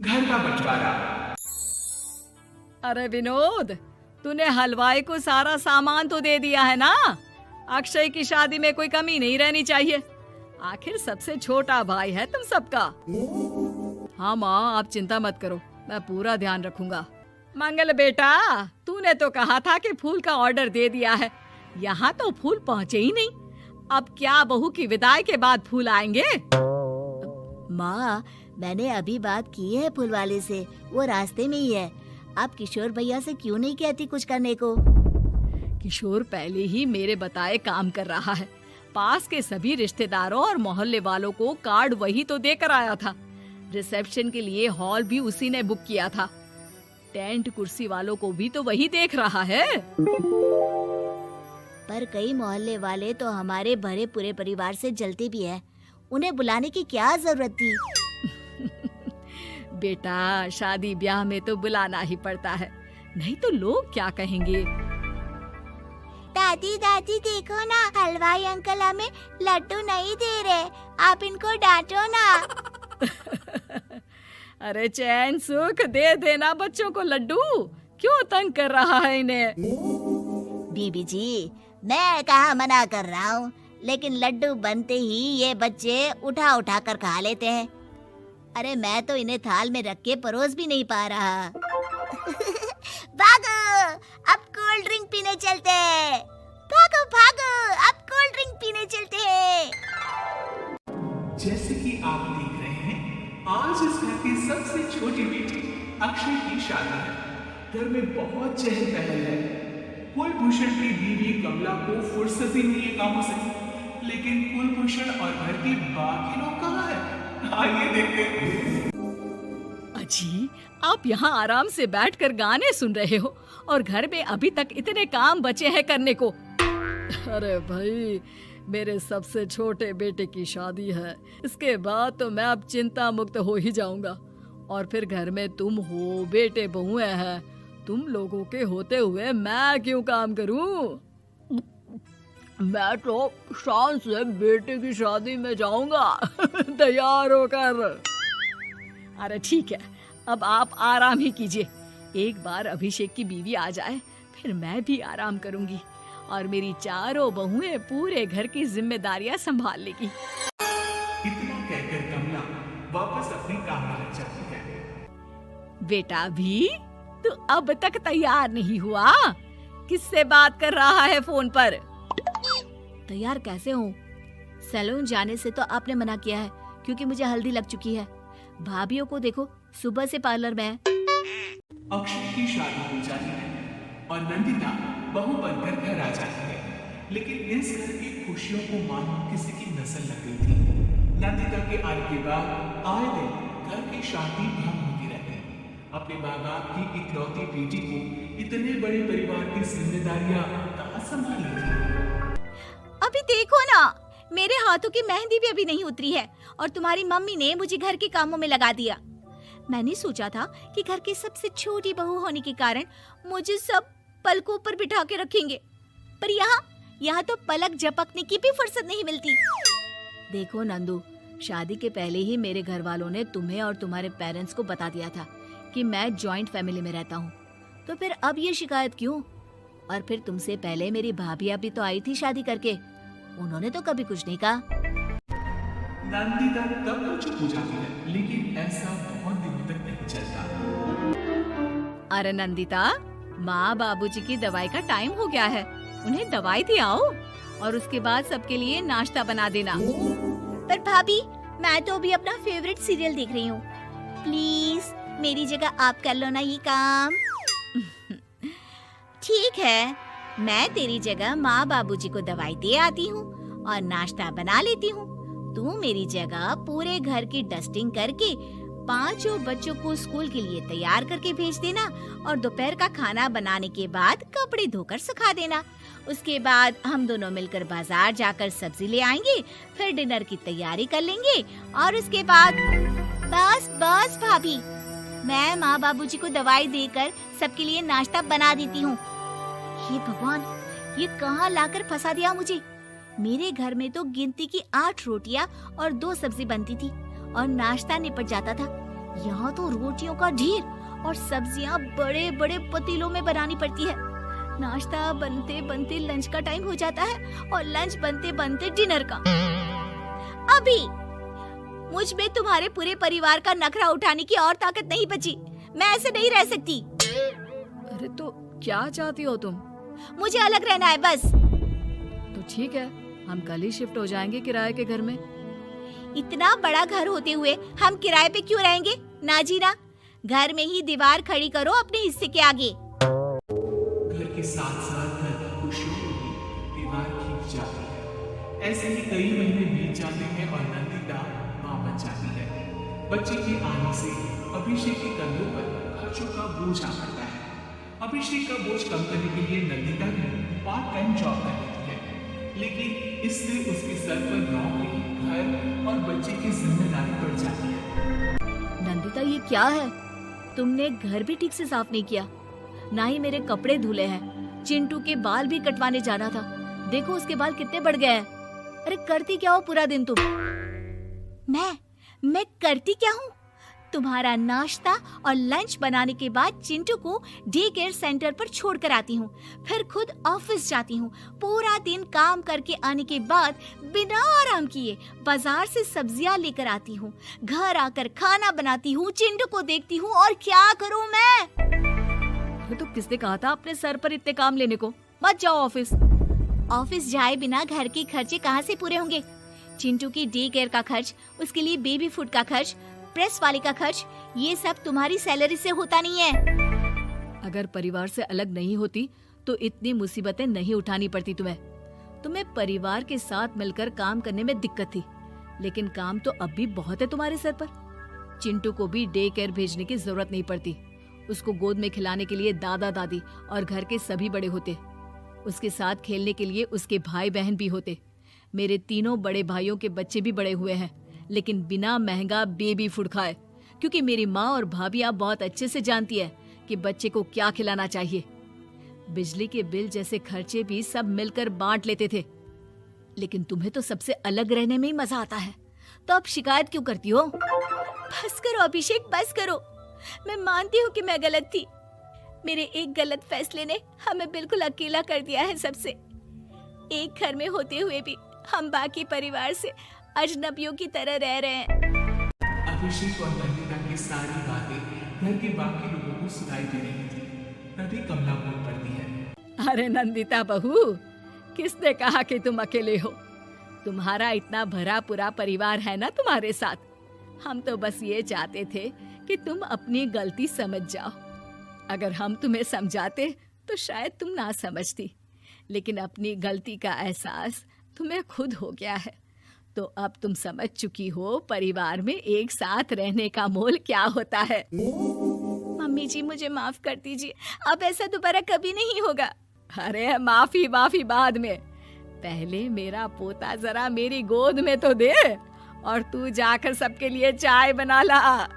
घर का बंटवारा। अरे विनोद, तूने हलवाई को सारा सामान तो दे दिया है ना? अक्षय की शादी में कोई कमी नहीं रहनी चाहिए। आखिर सबसे छोटा भाई है तुम सबका। हाँ माँ, आप चिंता मत करो, मैं पूरा ध्यान रखूंगा। मंगल बेटा, तूने तो कहा था कि फूल का ऑर्डर दे दिया है, यहाँ तो फूल पहुँचे ही नहीं। अब क्या बहू की विदाई के बाद फूल आएंगे? माँ, मैंने अभी बात की है फूल वाले से, वो रास्ते में ही है। आप किशोर भैया से क्यों नहीं कहती कुछ करने को? किशोर पहले ही मेरे बताए काम कर रहा है। पास के सभी रिश्तेदारों और मोहल्ले वालों को कार्ड वही तो देकर आया था। रिसेप्शन के लिए हॉल भी उसी ने बुक किया था। टेंट कुर्सी वालों को भी तो वही देख रहा है। पर कई मोहल्ले वाले तो हमारे भरे पूरे परिवार से जलते भी हैं। उन्हें बुलाने की क्या जरूरत थी? बेटा, शादी ब्याह में तो बुलाना ही पड़ता है, नहीं तो लोग क्या कहेंगे। दादी दादी देखो ना, हलवाई अंकल हमें लड्डू नहीं दे रहे, आप इनको डांटो ना। अरे चैन सुख दे देना बच्चों को लड्डू, क्यों तंग कर रहा है इन्हें? बीबी जी, मैं कहाँ मना कर रहा हूँ, लेकिन लड्डू बनते ही ये बच्चे उठा उठा कर खा लेते हैं। अरे मैं तो इन्हें थाल में रख के परोस भी नहीं पा रहा। भागो, अब कोल्ड ड्रिंक पीने चलते हैं। भागो भागो, अब कोल्ड ड्रिंक पीने चलते हैं। जैसे कि आप देख रहे हैं, आज इस घर की सबसे छोटी बेटी अक्षय की शादी है। घर में बहुत चहल पहल है। कुलभूषण की बीवी कमला को फुर्सत ही नहीं है कामों से, लेकिन कुलभूषण और घर के बाकी लोग कहाँ हैं? आइए देखते हैं। अजी, आप यहाँ आराम से बैठकर गाने सुन रहे हो और घर में अभी तक इतने काम बचे हैं करने को। अरे भाई, मेरे सबसे छोटे बेटे की शादी है, इसके बाद तो मैं अब चिंता मुक्त हो ही जाऊंगा। और फिर घर में तुम हो, बेटे बहुएं हैं, तुम लोगों के होते हुए मैं क्यों काम करूं? मैं तो शान से बेटे की शादी में जाऊंगा तैयार होकर। अरे ठीक है, अब आप आराम ही कीजिए। एक बार अभिषेक की बीवी आ जाए, फिर मैं भी आराम करूंगी और मेरी चारों बहुएं पूरे घर की जिम्मेदारियां संभाल लेगी। इतना कहकर कमला वापस अपने काम में लग जाती है। बेटा भी, तू अब तक तैयार नहीं हुआ? किससे बात कर रहा है फोन पर? तैयार कैसे हूँ? सैलून जाने से तो आपने मना किया है, क्योंकि मुझे हल्दी लग चुकी है। भाभीयों को देखो, सुबह से पार्लर में है। अक्षय की शादी हो जाती है और नंदिता बहू बनकर घर आ जाती है। लेकिन इस घर की खुशियों को मानो किसी की नजर लग गई थी। नंदिता के आने के बाद आए दिन घर की शादी भंग होती रहती। अपने माँ बाप की इकलौती बेटी को इतने बड़े परिवार की जिम्मेदारियां कहाँ संभाली थी। अभी देखो ना, मेरे हाथों की मेहंदी भी अभी नहीं उतरी है और तुम्हारी मम्मी ने मुझे घर के कामों में लगा दिया। मैंने सोचा था कि घर की सबसे छोटी बहू होने के कारण मुझे सब पलकों पर बिठा के रखेंगे, पर यहाँ तो पलक झपकने की भी फुर्सत नहीं मिलती। देखो नंदू, शादी के पहले ही मेरे घर वालों ने तुम्हें और तुम्हारे पेरेंट्स को बता दिया था कि मैं जॉइंट फैमिली में रहता हूँ, तो फिर अब ये शिकायत क्यों? और फिर तुमसे पहले मेरी भाभी भी तो आई थी शादी करके, उन्होंने तो कभी कुछ नहीं कहा। नंदिता तब तो चुप हो जाती है, लेकिन ऐसा बहुत दिनों तक नहीं चलता। अरे नंदिता, माँ बाबूजी की दवाई का टाइम हो गया है, उन्हें दवाई दिलाओ और उसके बाद सबके लिए नाश्ता बना देना। पर भाभी, मैं तो अभी अपना फेवरेट सीरियल देख रही हूँ। प्लीज मेरी जगह आप कर लो ना ये काम। ठीक है, मैं तेरी जगह माँ बाबूजी को दवाई दे आती हूँ और नाश्ता बना लेती हूँ। तू मेरी जगह पूरे घर की डस्टिंग करके 5 बच्चों को स्कूल के लिए तैयार करके भेज देना और दोपहर का खाना बनाने के बाद कपड़े धोकर सुखा देना। उसके बाद हम दोनों मिलकर बाजार जाकर सब्जी ले आएंगे, फिर डिनर की तैयारी कर लेंगे और उसके बाद बस भाभी, मैं माँ बाबूजी को दवाई देकर सबके लिए नाश्ता बना देती हूँ। हे भगवान, ये कहाँ लाकर फंसा दिया मुझे। मेरे घर में तो गिनती की 8 रोटियां और 2 सब्जी बनती थी और नाश्ता निपट जाता था, यहाँ तो रोटियों का ढेर और सब्जियाँ बड़े बड़े पतीलों में बनानी पड़ती है। नाश्ता बनते बनते लंच का टाइम हो जाता है और लंच बनते बनते डिनर का। अभी मुझ में तुम्हारे पूरे परिवार का नखरा उठाने की और ताकत नहीं बची। मैं ऐसे नहीं रह सकती। अरे तो क्या चाहती हो तुम? मुझे अलग रहना है बस। तो ठीक है, हम कल ही शिफ्ट हो जाएंगे किराए के घर में। इतना बड़ा घर होते हुए हम किराए पे क्यों रहेंगे? ना जी ना, घर में ही दीवार खड़ी करो अपने हिस्से के आगे। घर के साथ साथ घर की खुशियों को भी दीवार खींच जाती है। ऐसे ही कई महीने बीत जाते हैं और नंदिता मां बन जाती है। बच्चे के आने से अभिषेक के कंधों पर खर्चों का बोझ आ पड़ता है। अभिषेक का बोझ कम करने के लिए नंदिता भी पार्ट टाइम जॉब कर लेती है, लेकिन इससे उसके सर पर नौकरी, घर और बच्चे की जिम्मेदारी बढ़ जाती है। नंदिता, ये क्या है? तुमने घर भी ठीक से साफ नहीं किया, ना ही मेरे कपड़े धुले हैं। चिंटू के बाल भी कटवाने जाना था, देखो उसके बाल कितने बढ़ गए हैं। अरे करती क्या हो पूरा दिन तुम? मैं करती क्या हूँ? तुम्हारा नाश्ता और लंच बनाने के बाद चिंटू को डे केयर सेंटर पर छोड़ कर आती हूँ, फिर खुद ऑफिस जाती हूँ। पूरा दिन काम करके आने के बाद बिना आराम किए बाजार से सब्जियाँ लेकर आती हूँ, घर आकर खाना बनाती हूँ, चिंटू को देखती हूँ और क्या करूँ मैं? तो किसने कहा था अपने सर पर इतने काम लेने को? मत जाओ ऑफिस। ऑफिस जाए बिना घर के खर्चे कहाँ से पूरे होंगे? चिंटू की डे केयर का खर्च, उसके लिए बेबी फूड का खर्च, प्रेस वाले का खर्च, ये सब तुम्हारी सैलरी से होता नहीं है। अगर परिवार से अलग नहीं होती तो इतनी मुसीबतें नहीं उठानी पड़ती तुम्हें परिवार के साथ मिलकर काम करने में दिक्कत थी, लेकिन काम तो अब भी बहुत है तुम्हारे सर पर। चिंटू को भी डे केयर भेजने की जरूरत नहीं पड़ती। उसको गोद में खिलाने के लिए दादा दादी और घर के सभी बड़े होते। उसके साथ खेलने के लिए उसके भाई बहन भी होते। मेरे तीनों बड़े भाइयों के बच्चे भी बड़े हुए हैं, लेकिन बिना महंगा बेबी फूड खाए, क्योंकि मेरी माँ और भाभियाँ बहुत अच्छे से जानती है कि बच्चे को क्या खिलाना चाहिए। बिजली के बिल जैसे खर्चे भी सब मिलकर बांट लेते थे। लेकिन तुम्हें तो सबसे अलग रहने में ही मजा आता है, तो अब शिकायत क्यों करती हो? बस करो अभिषेक, बस करो। मैं मानती हूँ कि मैं गलत थी। मेरे एक गलत फैसले ने हमें बिल्कुल अकेला कर दिया है सबसे। एक घर में होते हुए भी हम बाकी परिवार से अजनबियों की तरह रह रहे हैं। अभिषेक और नंदिता की सारी बातें घर के बाकी लोगों को सुनाई दे रही थी। तभी कमला बोल पड़ती है। अरे नंदिता बहू, किसने कहा कि तुम अकेले हो? तुम्हारा इतना भरा पूरा परिवार है ना तुम्हारे साथ। हम तो बस ये चाहते थे कि तुम अपनी गलती समझ जाओ। अगर हम तुम्हें समझाते तो शायद तुम ना समझती, लेकिन अपनी गलती का एहसास तुम्हें खुद हो गया है, तो अब तुम समझ चुकी हो परिवार में एक साथ रहने का मोल क्या होता है। मम्मी जी, मुझे माफ कर दीजिए, अब ऐसा दोबारा कभी नहीं होगा। अरे माफी बाद में, पहले मेरा पोता जरा मेरी गोद में तो दे, और तू जाकर सबके लिए चाय बना ला।